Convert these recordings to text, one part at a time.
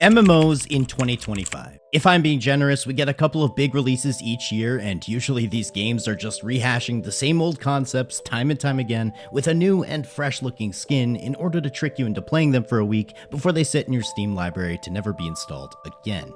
MMOs in 2025. If I'm being generous, we get a couple of big releases each year, and usually these games are just rehashing the same old concepts time and time again with a new and fresh looking skin in order to trick you into playing them for a week before they sit in your Steam library to never be installed again.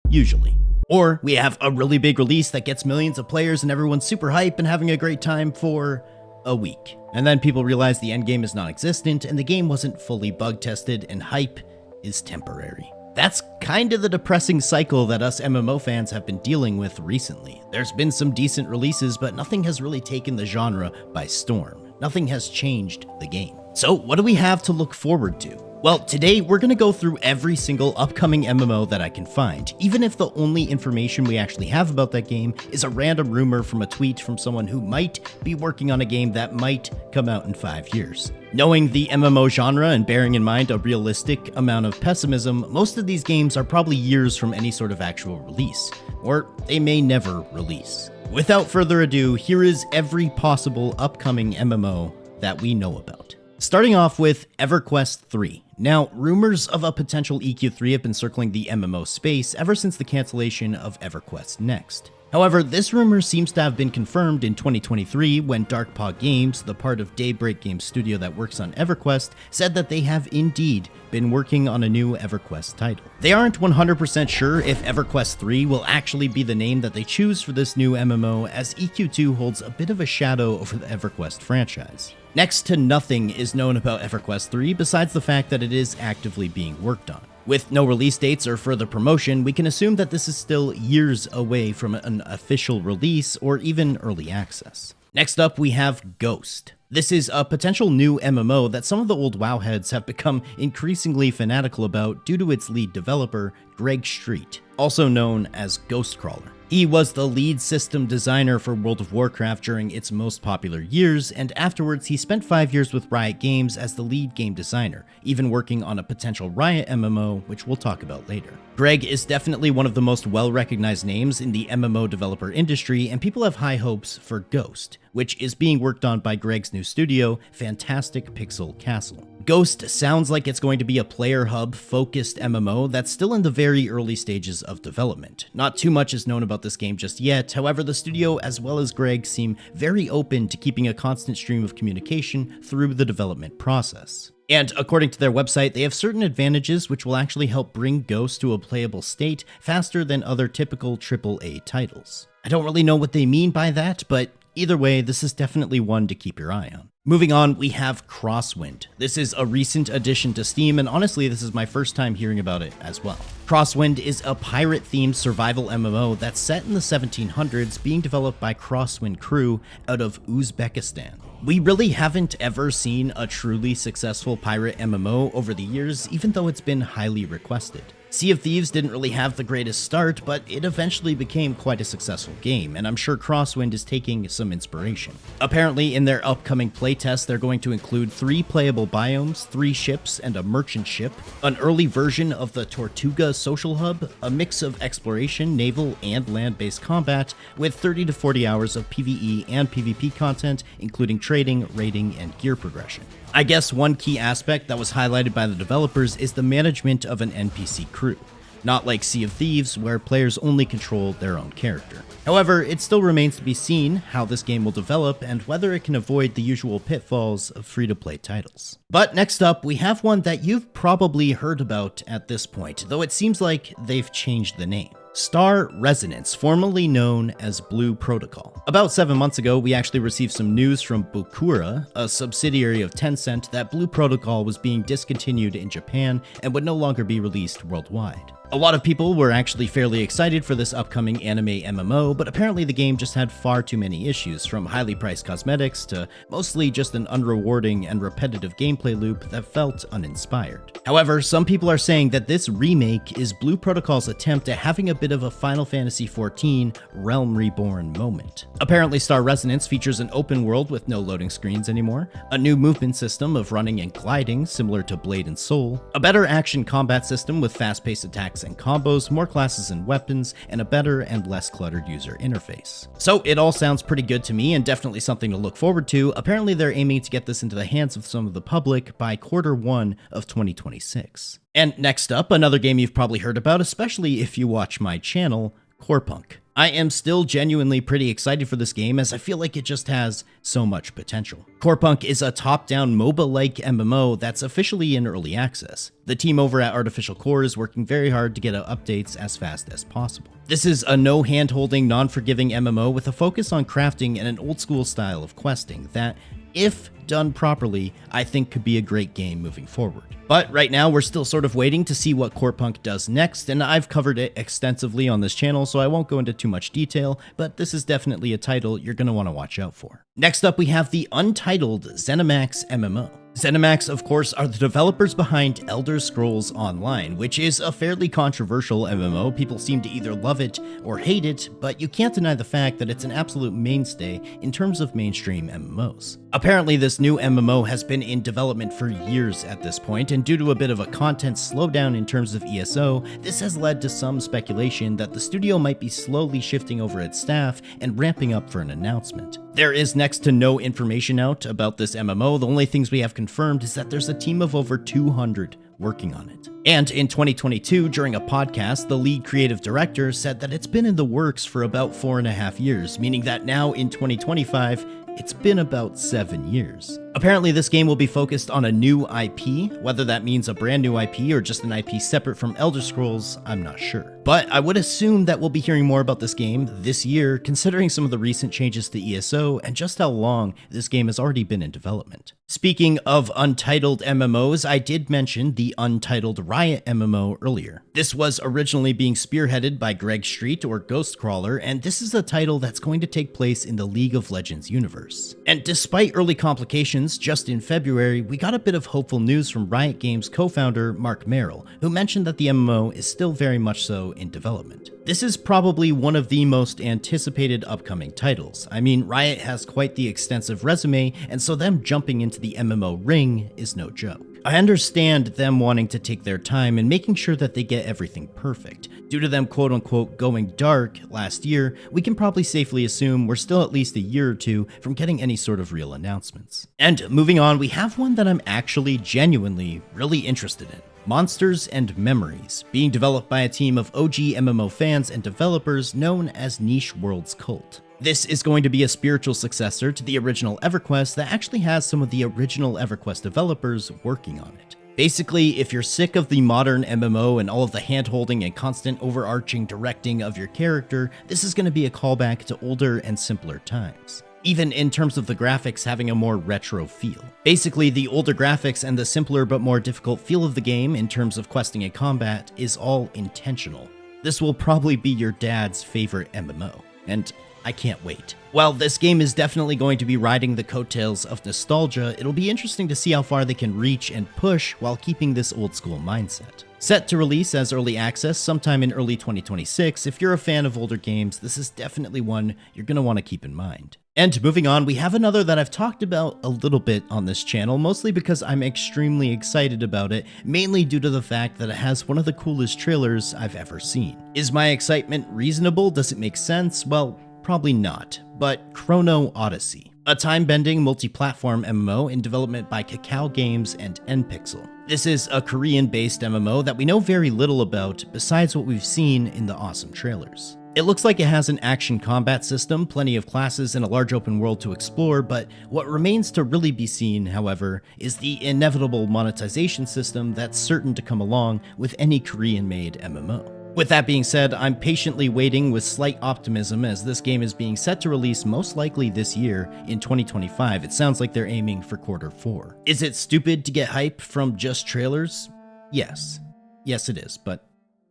Usually. Or we have a really big release that gets millions of players and everyone's super hype and having a great time for a week. And then people realize the endgame is non-existent and the game wasn't fully bug tested and hype is temporary. That's kind of the depressing cycle that us MMO fans have been dealing with recently. There's been some decent releases, but nothing has really taken the genre by storm. Nothing has changed the game. So what do we have to look forward to? Well, today we're going to go through every single upcoming MMO that I can find, even if the only information we actually have about that game is a random rumor from a tweet from someone who might be working on a game that might come out in 5 years. Knowing the MMO genre and bearing in mind a realistic amount of pessimism, most of these games are probably years from any sort of actual release, or they may never release. Without further ado, here is every possible upcoming MMO that we know about. Starting off with Everquest 3. Now, rumors of a potential EQ3 have been circling the MMO space ever since the cancellation of Everquest Next. However, this rumor seems to have been confirmed in 2023 when Darkpaw Games, the part of Daybreak Games studio that works on Everquest, said that they have indeed been working on a new Everquest title. They aren't 100% sure if Everquest 3 will actually be the name that they choose for this new MMO, as EQ2 holds a bit of a shadow over the Everquest franchise. Next to nothing is known about Everquest 3 besides the fact that it is actively being worked on. With no release dates or further promotion, we can assume that this is still years away from an official release or even early access. Next up, we have Ghost. This is a potential new MMO that some of the old WoW heads have become increasingly fanatical about due to its lead developer, Greg Street, also known as Ghostcrawler. He was the lead system designer for World of Warcraft during its most popular years, and afterwards he spent 5 years with Riot Games as the lead game designer, even working on a potential Riot MMO, which we'll talk about later. Greg is definitely one of the most well-recognized names in the MMO developer industry, and people have high hopes for Ghost, which is being worked on by Greg's new studio, Fantastic Pixel Castle. Ghost sounds like it's going to be a player hub focused MMO that's still in the very early stages of development. Not too much is known about this game just yet, however the studio as well as Greg seem very open to keeping a constant stream of communication through the development process. And according to their website, they have certain advantages which will actually help bring Ghost to a playable state faster than other typical AAA titles. I don't really know what they mean by that, but either way, this is definitely one to keep your eye on. Moving on, we have Crosswind. This is a recent addition to Steam, and honestly, this is my first time hearing about it as well. Crosswind is a pirate-themed survival MMO that's set in the 1700s, being developed by Crosswind Crew out of Uzbekistan. We really haven't ever seen a truly successful pirate MMO over the years, even though it's been highly requested. Sea of Thieves didn't really have the greatest start, but it eventually became quite a successful game, and I'm sure Crosswind is taking some inspiration. Apparently, in their upcoming playtest, they're going to include 3 playable biomes, 3 ships, and a merchant ship, an early version of the Tortuga social hub, a mix of exploration, naval, and land-based combat, with 30 to 40 hours of PvE and PvP content, including trading, raiding, and gear progression. I guess one key aspect that was highlighted by the developers is the management of an NPC crew, not like Sea of Thieves where players only control their own character. However, it still remains to be seen how this game will develop and whether it can avoid the usual pitfalls of free-to-play titles. But next up, we have one that you've probably heard about at this point, though it seems like they've changed the name. Star Resonance, formerly known as Blue Protocol. About 7 months ago, we actually received some news from Bokura, a subsidiary of Tencent, that Blue Protocol was being discontinued in Japan and would no longer be released worldwide. A lot of people were actually fairly excited for this upcoming anime MMO, but apparently the game just had far too many issues, from highly priced cosmetics to mostly just an unrewarding and repetitive gameplay loop that felt uninspired. However, some people are saying that this remake is Blue Protocol's attempt at having a bit of a Final Fantasy XIV Realm Reborn moment. Apparently, Star Resonance features an open world with no loading screens anymore, a new movement system of running and gliding similar to Blade and Soul, a better action combat system with fast-paced attacks and combos, more classes and weapons, and a better and less cluttered user interface. So it all sounds pretty good to me and definitely something to look forward to. Apparently they're aiming to get this into the hands of some of the public by Q1 of 2026. And next up, another game you've probably heard about, especially if you watch my channel, CorePunk. I am still genuinely pretty excited for this game as I feel like it just has so much potential. CorePunk is a top-down MOBA-like MMO that's officially in early access. The team over at Artificial Core is working very hard to get out updates as fast as possible. This is a no hand-holding, non-forgiving MMO with a focus on crafting and an old-school style of questing that, if done properly, I think could be a great game moving forward. But right now, we're still sort of waiting to see what CorePunk does next, and I've covered it extensively on this channel, so I won't go into too much detail, but this is definitely a title you're going to want to watch out for. Next up, we have the Untitled Zenimax MMO. Zenimax, of course, are the developers behind Elder Scrolls Online, which is a fairly controversial MMO. People seem to either love it or hate it, but you can't deny the fact that it's an absolute mainstay in terms of mainstream MMOs. Apparently, this new MMO has been in development for years at this point, and due to a bit of a content slowdown in terms of ESO, this has led to some speculation that the studio might be slowly shifting over its staff and ramping up for an announcement. There is next to no information out about this MMO. The only things we have confirmed is that there's a team of over 200 working on it. And in 2022, during a podcast, the lead creative director said that it's been in the works for about 4.5 years, meaning that now in 2025, it's been about 7 years. Apparently, this game will be focused on a new IP. Whether that means a brand new IP or just an IP separate from Elder Scrolls, I'm not sure. But I would assume that we'll be hearing more about this game this year, considering some of the recent changes to ESO and just how long this game has already been in development. Speaking of Untitled MMOs, I did mention the Untitled Riot MMO earlier. This was originally being spearheaded by Greg Street or Ghostcrawler, and this is a title that's going to take place in the League of Legends universe. And despite early complications, just in February, we got a bit of hopeful news from Riot Games co-founder Mark Merrill, who mentioned that the MMO is still very much so in development. This is probably one of the most anticipated upcoming titles. I mean, Riot has quite the extensive resume, and so them jumping into the MMO ring is no joke. I understand them wanting to take their time and making sure that they get everything perfect. Due to them quote-unquote going dark last year, we can probably safely assume we're still at least a year or two from getting any sort of real announcements. And moving on, we have one that I'm actually genuinely really interested in. Monsters and Memories, being developed by a team of OG MMO fans and developers known as Niche Worlds Cult. This is going to be a spiritual successor to the original Everquest that actually has some of the original Everquest developers working on it. Basically, if you're sick of the modern MMO and all of the hand-holding and constant overarching directing of your character, this is going to be a callback to older and simpler times. Even in terms of the graphics having a more retro feel. Basically, the older graphics and the simpler but more difficult feel of the game in terms of questing and combat is all intentional. This will probably be your dad's favorite MMO, and I can't wait. While this game is definitely going to be riding the coattails of nostalgia, it'll be interesting to see how far they can reach and push while keeping this old school mindset. Set to release as early access sometime in early 2026, if you're a fan of older games, this is definitely one you're going to want to keep in mind. And moving on, we have another that I've talked about a little bit on this channel, mostly because I'm extremely excited about it, mainly due to the fact that it has one of the coolest trailers I've ever seen. Is my excitement reasonable? Does it make sense? Well, probably not, but Chrono Odyssey, a time-bending multi-platform MMO in development by Kakao Games and Npixel. This is a Korean-based MMO that we know very little about besides what we've seen in the awesome trailers. It looks like it has an action combat system, plenty of classes, and a large open world to explore, but what remains to really be seen, however, is the inevitable monetization system that's certain to come along with any Korean-made MMO. With that being said, I'm patiently waiting with slight optimism as this game is being set to release most likely this year in 2025. It sounds like they're aiming for Q4. Is it stupid to get hype from just trailers? Yes. Yes it is, but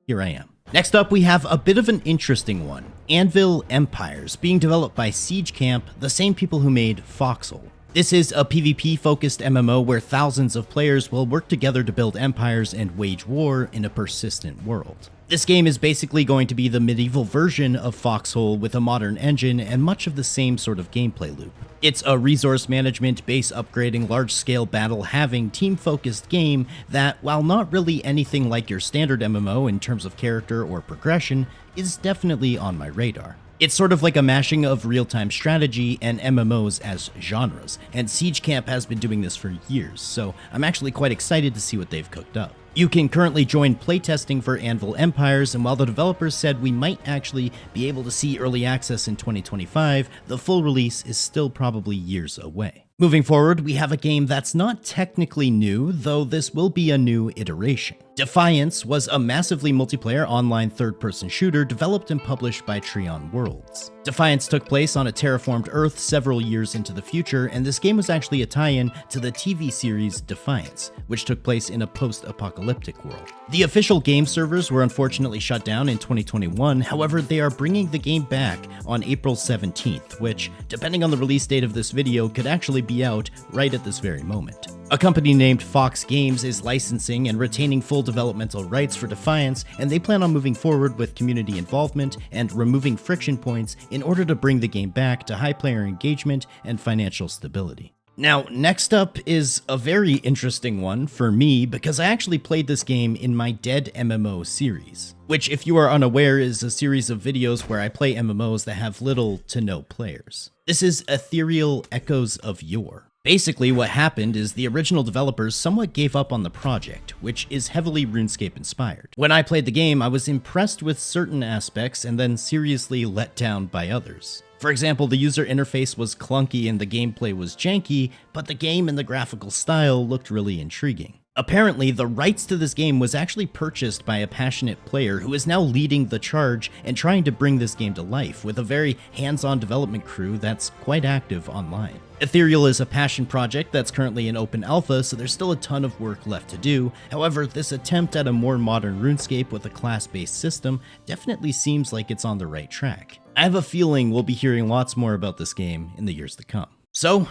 here I am. Next up, we have a bit of an interesting one. Anvil Empires, being developed by Siege Camp, the same people who made Foxhole. This is a PvP-focused MMO where thousands of players will work together to build empires and wage war in a persistent world. This game is basically going to be the medieval version of Foxhole with a modern engine and much of the same sort of gameplay loop. It's a resource management, base upgrading, large-scale battle-having, team-focused game that, while not really anything like your standard MMO in terms of character or progression, is definitely on my radar. It's sort of like a mashing of real-time strategy and MMOs as genres, and Siege Camp has been doing this for years, so I'm actually quite excited to see what they've cooked up. You can currently join playtesting for Anvil Empires, and while the developers said we might actually be able to see early access in 2025, the full release is still probably years away. Moving forward, we have a game that's not technically new, though this will be a new iteration. Defiance was a massively multiplayer online third-person shooter developed and published by Trion Worlds. Defiance took place on a terraformed Earth several years into the future, and this game was actually a tie-in to the TV series Defiance, which took place in a post-apocalyptic world. The official game servers were unfortunately shut down in 2021, however they are bringing the game back on April 17th, which, depending on the release date of this video, could actually be out right at this very moment. A company named Fox Games is licensing and retaining full developmental rights for Defiance, and they plan on moving forward with community involvement and removing friction points in order to bring the game back to high player engagement and financial stability. Now, next up is a very interesting one for me because I actually played this game in my Dead MMO series, which, if you are unaware, is a series of videos where I play MMOs that have little to no players. This is Ethyrial Echoes of Yore. Basically, what happened is the original developers somewhat gave up on the project, which is heavily RuneScape inspired. When I played the game, I was impressed with certain aspects and then seriously let down by others. For example, the user interface was clunky and the gameplay was janky, but the game and the graphical style looked really intriguing. Apparently, the rights to this game was actually purchased by a passionate player who is now leading the charge and trying to bring this game to life with a very hands-on development crew that's quite active online. Ethyrial is a passion project that's currently in open alpha, so there's still a ton of work left to do. However, this attempt at a more modern RuneScape with a class-based system definitely seems like it's on the right track. I have a feeling we'll be hearing lots more about this game in the years to come. So,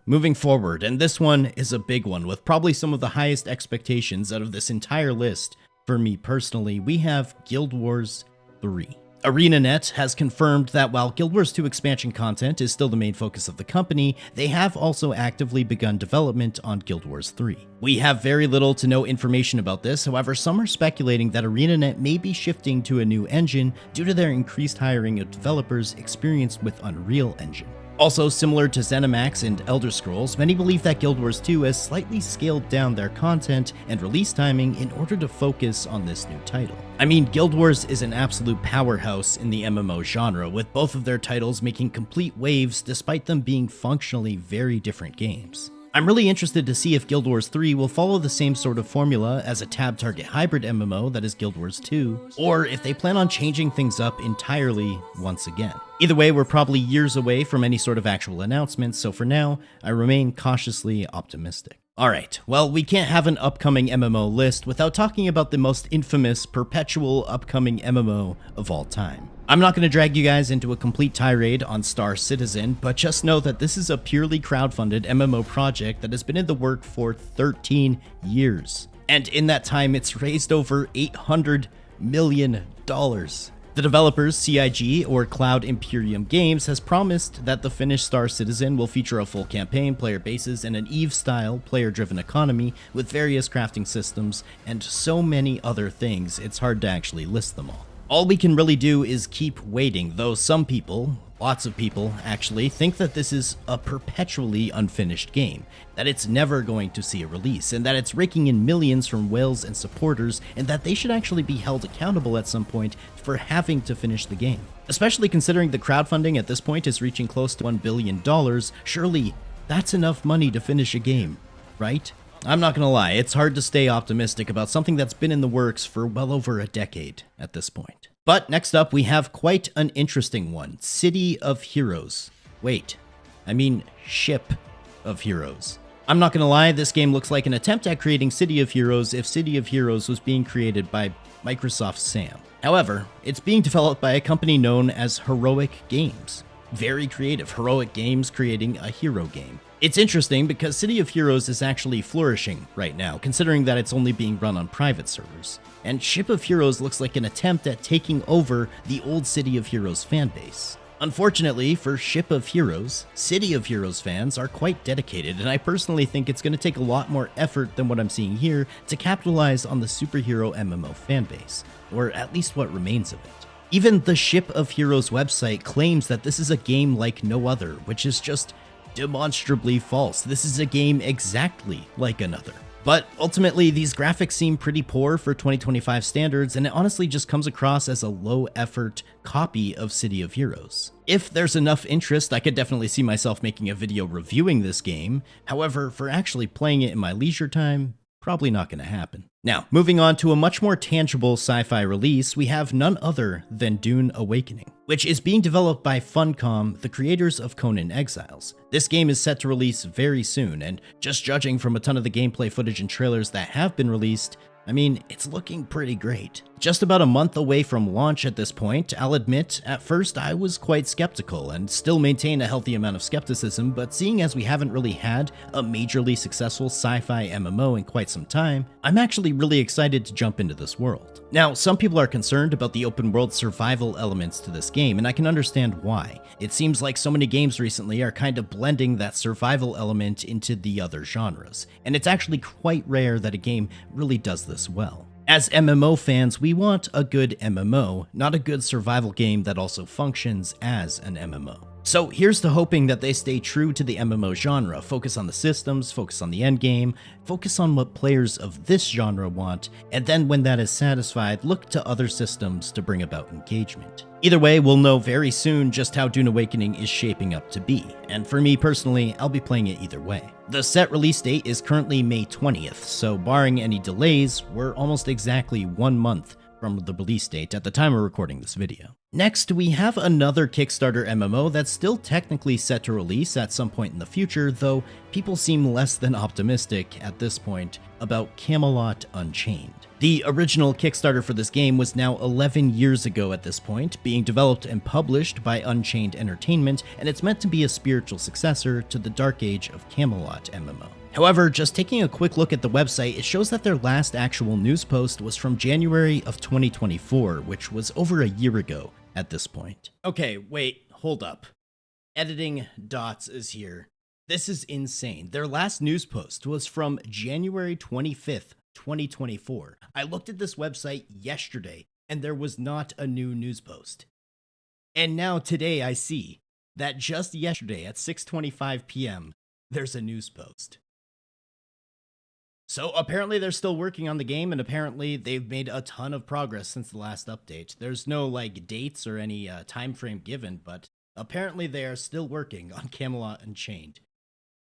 moving forward, and this one is a big one with probably some of the highest expectations out of this entire list. For me personally, we have Guild Wars 3. ArenaNet has confirmed that while Guild Wars 2 expansion content is still the main focus of the company, they have also actively begun development on Guild Wars 3. We have very little to no information about this, however some are speculating that ArenaNet may be shifting to a new engine due to their increased hiring of developers experienced with Unreal Engine. Also, similar to ZeniMax and Elder Scrolls, many believe that Guild Wars 2 has slightly scaled down their content and release timing in order to focus on this new title. I mean, Guild Wars is an absolute powerhouse in the MMO genre, with both of their titles making complete waves despite them being functionally very different games. I'm really interested to see if Guild Wars 3 will follow the same sort of formula as a tab target hybrid MMO that is Guild Wars 2, or if they plan on changing things up entirely once again. Either way, we're probably years away from any sort of actual announcements, so for now, I remain cautiously optimistic. Alright, well, we can't have an upcoming MMO list without talking about the most infamous, perpetual upcoming MMO of all time. I'm not going to drag you guys into a complete tirade on Star Citizen, but just know that this is a purely crowdfunded MMO project that has been in the work for 13 years. And in that time, it's raised over $800 million. The developers, CIG, or Cloud Imperium Games, has promised that the finished Star Citizen will feature a full campaign, player bases, and an EVE-style, player-driven economy with various crafting systems, and so many other things, it's hard to actually list them all. All we can really do is keep waiting, though some people, lots of people actually, think that this is a perpetually unfinished game, that it's never going to see a release, and that it's raking in millions from whales and supporters, and that they should actually be held accountable at some point for having to finish the game. Especially considering the crowdfunding at this point is reaching close to $1 billion, surely that's enough money to finish a game, right? I'm not gonna lie, it's hard to stay optimistic about something that's been in the works for well over a decade at this point. But next up, we have quite an interesting one, City of Heroes. Wait, I mean Ship of Heroes. I'm not gonna lie, this game looks like an attempt at creating City of Heroes if City of Heroes was being created by Microsoft Sam. However, it's being developed by a company known as Heroic Games. Very creative, Heroic Games creating a hero game. It's interesting because City of Heroes is actually flourishing right now, considering that it's only being run on private servers. And Ship of Heroes looks like an attempt at taking over the old City of Heroes fanbase. Unfortunately for Ship of Heroes, City of Heroes fans are quite dedicated, and I personally think it's going to take a lot more effort than what I'm seeing here to capitalize on the superhero MMO fanbase, or at least what remains of it. Even the Ship of Heroes website claims that this is a game like no other, which is just demonstrably false. This is a game exactly like another. But ultimately, these graphics seem pretty poor for 2025 standards, and it honestly just comes across as a low-effort copy of City of Heroes. If there's enough interest, I could definitely see myself making a video reviewing this game. However, for actually playing it in my leisure time, probably not going to happen. Now, moving on to a much more tangible sci-fi release, we have none other than Dune Awakening, which is being developed by Funcom, the creators of Conan Exiles. This game is set to release very soon, and just judging from a ton of the gameplay footage and trailers that have been released, I mean, it's looking pretty great. Just about a month away from launch at this point, I'll admit, at first I was quite skeptical and still maintain a healthy amount of skepticism, but seeing as we haven't really had a majorly successful sci-fi MMO in quite some time, I'm actually really excited to jump into this world. Now, some people are concerned about the open world survival elements to this game, and I can understand why. It seems like so many games recently are kind of blending that survival element into the other genres, and it's actually quite rare that a game really does this well. As MMO fans, we want a good MMO, not a good survival game that also functions as an MMO. So here's to hoping that they stay true to the MMO genre, focus on the systems, focus on the endgame, focus on what players of this genre want, and then when that is satisfied, look to other systems to bring about engagement. Either way, we'll know very soon just how Dune Awakening is shaping up to be, and for me personally, I'll be playing it either way. The set release date is currently May 20th, so barring any delays, we're almost exactly 1 month from the release date at the time of recording this video. Next, we have another Kickstarter MMO that's still technically set to release at some point in the future, though people seem less than optimistic at this point about Camelot Unchained. The original Kickstarter for this game was now 11 years ago at this point, being developed and published by Unchained Entertainment, and it's meant to be a spiritual successor to the Dark Age of Camelot MMO. However, just taking a quick look at the website, it shows that their last actual news post was from January of 2024, which was over a year ago at this point. Okay, wait, hold up. Editing dots is here. This is insane. Their last news post was from January 25th, 2024. I looked at this website yesterday, and there was not a new news post. And now today I see that just yesterday at 6:25 p.m., there's a news post. So apparently they're still working on the game, and apparently they've made a ton of progress since the last update. There's no dates or any time frame given, but apparently they are still working on Camelot Unchained.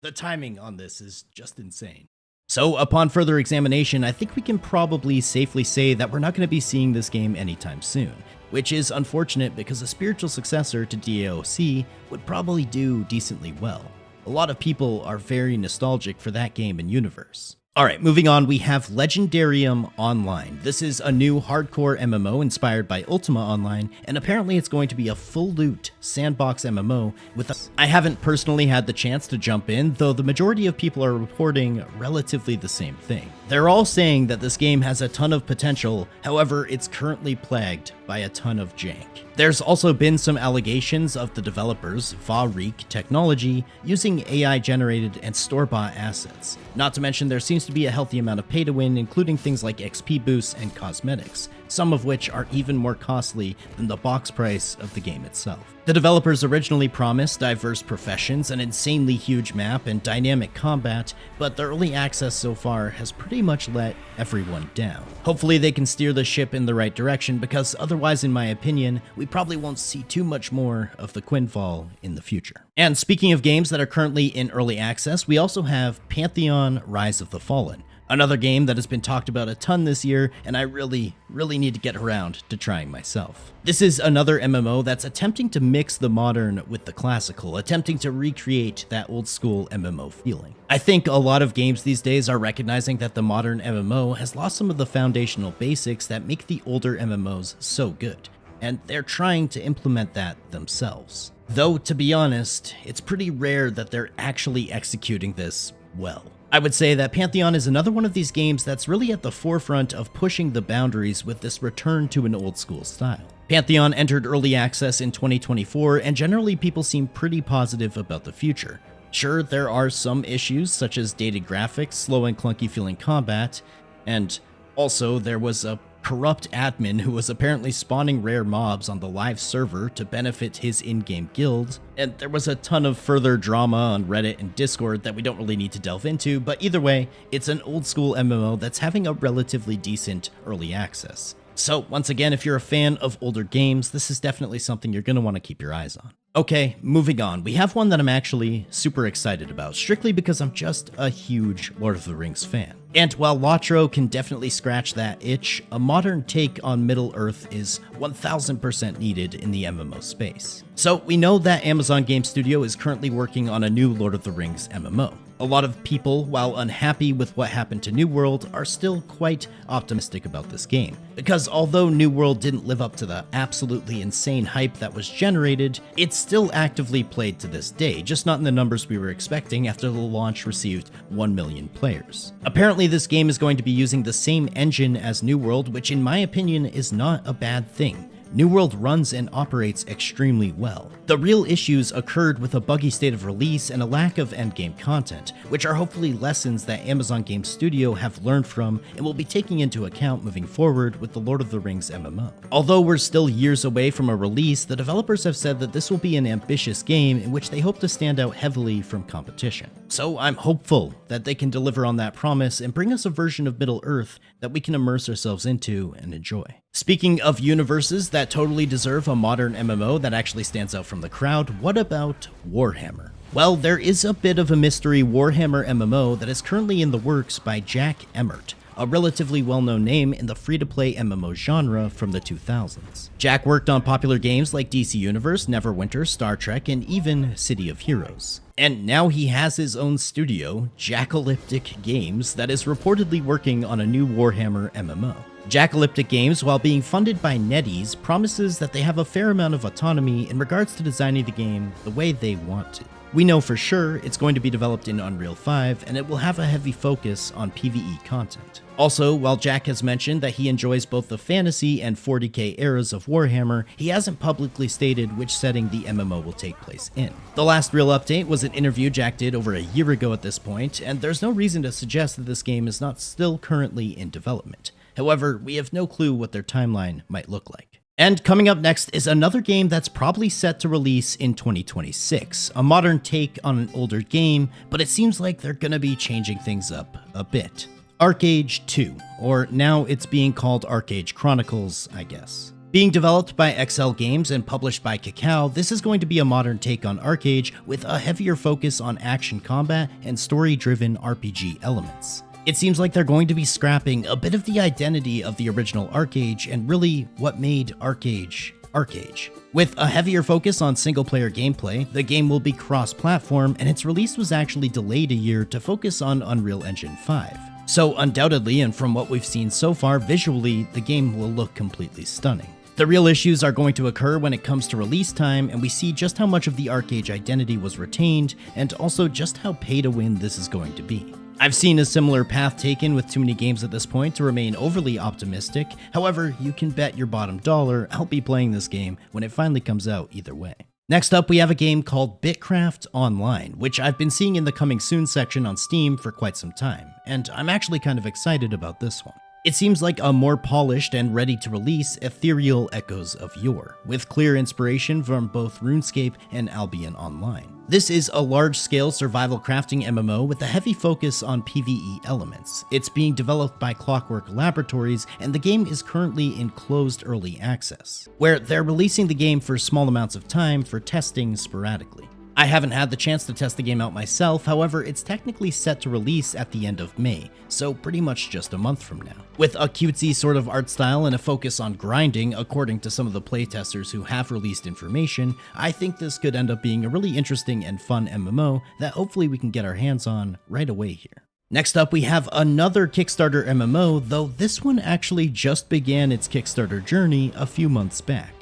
The timing on this is just insane. So upon further examination, I think we can probably safely say that we're not going to be seeing this game anytime soon, which is unfortunate because a spiritual successor to DAOC would probably do decently well. A lot of people are very nostalgic for that game and universe. Alright, moving on, we have Legendarium Online. This is a new hardcore MMO inspired by Ultima Online, and apparently it's going to be a full loot sandbox MMO with I haven't personally had the chance to jump in, though the majority of people are reporting relatively the same thing. They're all saying that this game has a ton of potential, however, it's currently plagued by a ton of jank. There's also been some allegations of the developers, Varik Technology, using AI-generated and store-bought assets. Not to mention there seems to be a healthy amount of pay-to-win, including things like XP boosts and cosmetics, some of which are even more costly than the box price of the game itself. The developers originally promised diverse professions, an insanely huge map, and dynamic combat, but the early access so far has pretty much let everyone down. Hopefully they can steer the ship in the right direction, because otherwise, in my opinion, we probably won't see too much more of the Quinfall in the future. And speaking of games that are currently in early access, we also have Pantheon Rise of the Fallen, another game that has been talked about a ton this year, and I really need to get around to trying myself. This is another MMO that's attempting to mix the modern with the classical, attempting to recreate that old school MMO feeling. I think a lot of games these days are recognizing that the modern MMO has lost some of the foundational basics that make the older MMOs so good, and they're trying to implement that themselves. Though, to be honest, it's pretty rare that they're actually executing this well. I would say that Pantheon is another one of these games that's really at the forefront of pushing the boundaries with this return to an old school style. Pantheon entered early access in 2024, and generally people seem pretty positive about the future. Sure, there are some issues such as dated graphics, slow and clunky feeling combat, and also there was a corrupt admin who was apparently spawning rare mobs on the live server to benefit his in-game guild, and there was a ton of further drama on Reddit and Discord that we don't really need to delve into, but either way, it's an old school MMO that's having a relatively decent early access. So once again, if you're a fan of older games, this is definitely something you're going to want to keep your eyes on. Okay, moving on. We have one that I'm actually super excited about, strictly because I'm just a huge Lord of the Rings fan. And while Lotro can definitely scratch that itch, a modern take on Middle-earth is 1000% needed in the MMO space. So we know that Amazon Game Studio is currently working on a new Lord of the Rings MMO. A lot of people, while unhappy with what happened to New World, are still quite optimistic about this game. Because although New World didn't live up to the absolutely insane hype that was generated, it's still actively played to this day, just not in the numbers we were expecting after the launch received 1 million players. Apparently this game is going to be using the same engine as New World, which in my opinion is not a bad thing. New World runs and operates extremely well. The real issues occurred with a buggy state of release and a lack of endgame content, which are hopefully lessons that Amazon Game Studio have learned from and will be taking into account moving forward with the Lord of the Rings MMO. Although we're still years away from a release, the developers have said that this will be an ambitious game in which they hope to stand out heavily from competition. So I'm hopeful that they can deliver on that promise and bring us a version of Middle-earth that we can immerse ourselves into and enjoy. Speaking of universes that totally deserve a modern MMO that actually stands out from the crowd, what about Warhammer? Well, there is a bit of a mystery Warhammer MMO that is currently in the works by Jack Emmert, a relatively well-known name in the free-to-play MMO genre from the 2000s. Jack worked on popular games like DC Universe, Neverwinter, Star Trek, and even City of Heroes. And now he has his own studio, Jackalyptic Games, that is reportedly working on a new Warhammer MMO. Jackalyptic Games, while being funded by NetEase, promises that they have a fair amount of autonomy in regards to designing the game the way they want to. We know for sure it's going to be developed in Unreal 5, and it will have a heavy focus on PvE content. Also, while Jack has mentioned that he enjoys both the fantasy and 40k eras of Warhammer, he hasn't publicly stated which setting the MMO will take place in. The last real update was an interview Jack did over a year ago at this point, and there's no reason to suggest that this game is not still currently in development. However, we have no clue what their timeline might look like. And coming up next is another game that's probably set to release in 2026, a modern take on an older game, but it seems like they're gonna be changing things up a bit. Archeage 2, or now it's being called Archeage Chronicles, I guess. Being developed by XL Games and published by Cacao, this is going to be a modern take on Archeage with a heavier focus on action combat and story-driven RPG elements. It seems like they're going to be scrapping a bit of the identity of the original Archeage and really what made Archeage Archeage. With a heavier focus on single-player gameplay, the game will be cross-platform, and its release was actually delayed a year to focus on Unreal Engine 5. So undoubtedly, and from what we've seen so far, visually, the game will look completely stunning. The real issues are going to occur when it comes to release time, and we see just how much of the Archeage identity was retained, and also just how pay-to-win this is going to be. I've seen a similar path taken with too many games at this point to remain overly optimistic. However, you can bet your bottom dollar I'll be playing this game when it finally comes out either way. Next up, we have a game called Bitcraft Online, which I've been seeing in the coming soon section on Steam for quite some time, and I'm actually kind of excited about this one. It seems like a more polished and ready-to-release ethereal echoes of Yore, with clear inspiration from both RuneScape and Albion Online. This is a large-scale survival crafting MMO with a heavy focus on PvE elements. It's being developed by Clockwork Laboratories, and the game is currently in closed early access, where they're releasing the game for small amounts of time for testing sporadically. I haven't had the chance to test the game out myself, however, it's technically set to release at the end of May, so pretty much just a month from now. With a cutesy sort of art style and a focus on grinding, according to some of the playtesters who have released information, I think this could end up being a really interesting and fun MMO that hopefully we can get our hands on right away here. Next up, we have another Kickstarter MMO, though this one actually just began its Kickstarter journey a few months back.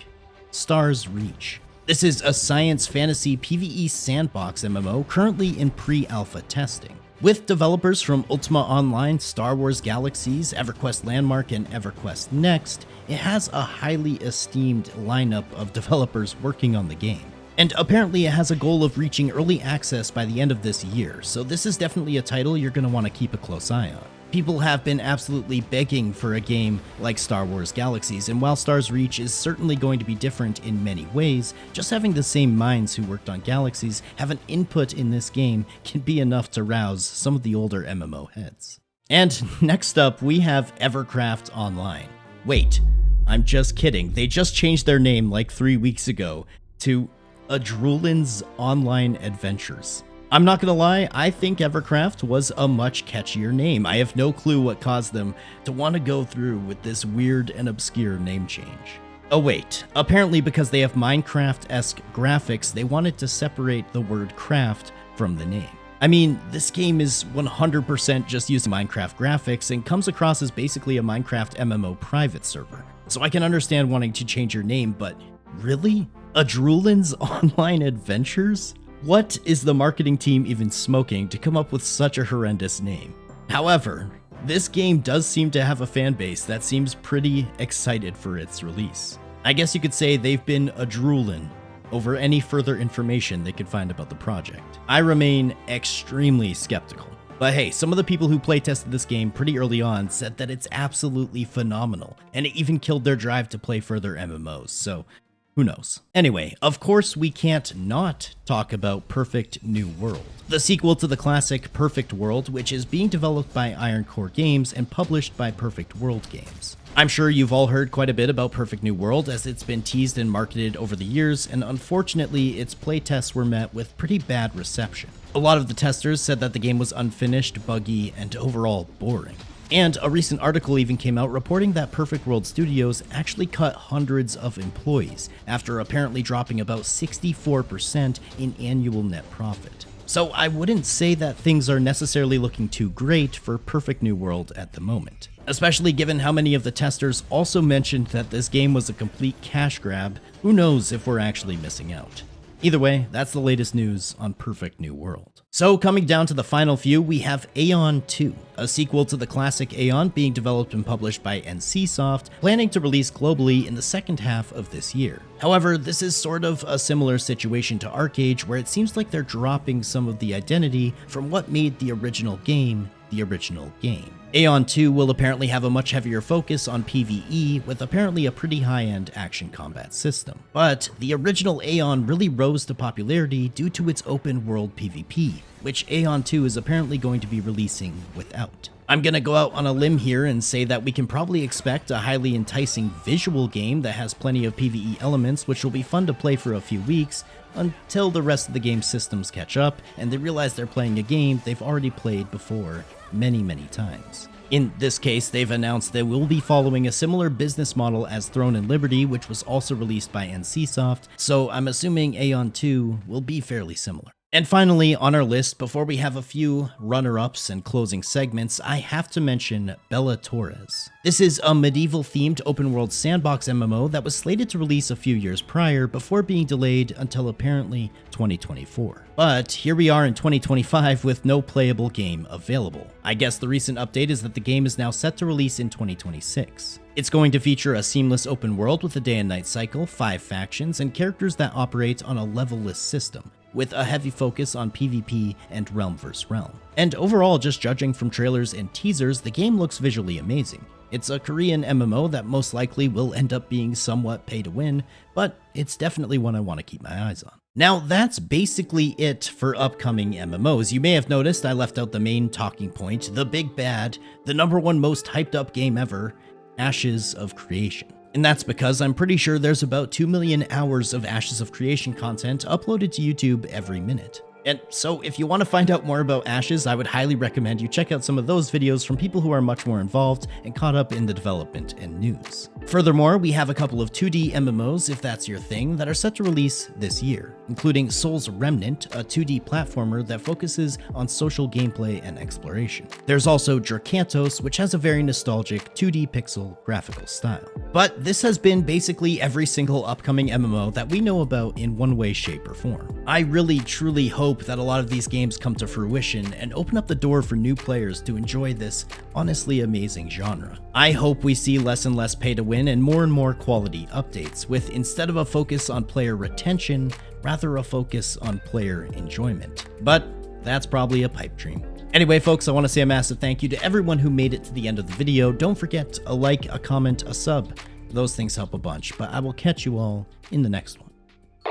Stars Reach. This is a science fantasy PvE sandbox MMO currently in pre-alpha testing. With developers from Ultima Online, Star Wars Galaxies, Everquest Landmark, and Everquest Next, it has a highly esteemed lineup of developers working on the game. And apparently it has a goal of reaching early access by the end of this year, so this is definitely a title you're going to want to keep a close eye on. People have been absolutely begging for a game like Star Wars Galaxies, and while Star's Reach is certainly going to be different in many ways, just having the same minds who worked on Galaxies have an input in this game can be enough to rouse some of the older MMO heads. And next up, we have Evercraft Online. Wait, I'm just kidding. They just changed their name like 3 weeks ago to Adrullan's Online Adventures. I'm not gonna lie, I think Evercraft was a much catchier name. I have no clue what caused them to want to go through with this weird and obscure name change. Oh wait, apparently because they have Minecraft-esque graphics, they wanted to separate the word craft from the name. I mean, this game is 100% just using Minecraft graphics and comes across as basically a Minecraft MMO private server. So I can understand wanting to change your name, but really? Adrullan's Online Adventures? What is the marketing team even smoking to come up with such a horrendous name? However, this game does seem to have a fan base that seems pretty excited for its release. I guess you could say they've been Adrullan over any further information they could find about the project. I remain extremely skeptical. But hey, some of the people who playtested this game pretty early on said that it's absolutely phenomenal, and it even killed their drive to play further MMOs, so who knows? Anyway, of course we can't not talk about Perfect New World, the sequel to the classic Perfect World, which is being developed by Iron Core Games and published by Perfect World Games. I'm sure you've all heard quite a bit about Perfect New World as it's been teased and marketed over the years, and unfortunately its playtests were met with pretty bad reception. A lot of the testers said that the game was unfinished, buggy, and overall boring. And a recent article even came out reporting that Perfect World Studios actually cut hundreds of employees after apparently dropping about 64% in annual net profit. So I wouldn't say that things are necessarily looking too great for Perfect New World at the moment, especially given how many of the testers also mentioned that this game was a complete cash grab. Who knows if we're actually missing out? Either way, that's the latest news on Perfect New World. So coming down to the final few, we have Aion 2, a sequel to the classic Aion being developed and published by NCSoft, planning to release globally in the second half of this year. However, this is sort of a similar situation to Archeage, where it seems like they're dropping some of the identity from what made the original game the original game. Aion 2 will apparently have a much heavier focus on PvE, with apparently a pretty high-end action combat system. But the original Aion really rose to popularity due to its open-world PvP, which Aion 2 is apparently going to be releasing without. I'm gonna go out on a limb here and say that we can probably expect a highly enticing visual game that has plenty of PvE elements, which will be fun to play for a few weeks, until the rest of the game's systems catch up and they realize they're playing a game they've already played before many times. In this case, they've announced they will be following a similar business model as Throne and Liberty, which was also released by NCSoft, so I'm assuming Aion 2 will be fairly similar. And finally, on our list, before we have a few runner-ups and closing segments, I have to mention Bellatores. This is a medieval-themed open-world sandbox MMO that was slated to release a few years prior before being delayed until apparently 2024. But here we are in 2025 with no playable game available. I guess the recent update is that the game is now set to release in 2026. It's going to feature a seamless open world with a day and night cycle, 5 factions, and characters that operate on a levelless system, with a heavy focus on PvP and realm vs. realm. And overall, just judging from trailers and teasers, the game looks visually amazing. It's a Korean MMO that most likely will end up being somewhat pay to win, but it's definitely one I want to keep my eyes on. Now that's basically it for upcoming MMOs. You may have noticed I left out the main talking point, the big bad, the #1 most hyped up game ever, Ashes of Creation. And that's because I'm pretty sure there's about 2 million hours of Ashes of Creation content uploaded to YouTube every minute. And so if you want to find out more about Ashes, I would highly recommend you check out some of those videos from people who are much more involved and caught up in the development and news. Furthermore, we have a couple of 2D MMOs, if that's your thing, that are set to release this year, including Soul's Remnant, a 2D platformer that focuses on social gameplay and exploration. There's also Dracantos, which has a very nostalgic 2D pixel graphical style. But this has been basically every single upcoming MMO that we know about in one way, shape, or form. I really, truly hope that a lot of these games come to fruition and open up the door for new players to enjoy this honestly amazing genre. I hope we see less and less pay to win and more quality updates, with instead of a focus on player retention, rather a focus on player enjoyment. But That's probably a pipe dream. Anyway, folks, I want to say a massive thank you to everyone who made it to the end of the video. Don't forget a like, a comment, a sub. Those things help a bunch, but I will catch you all in the next one.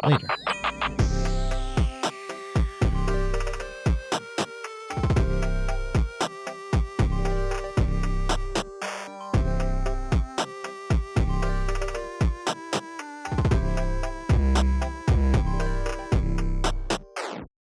Later.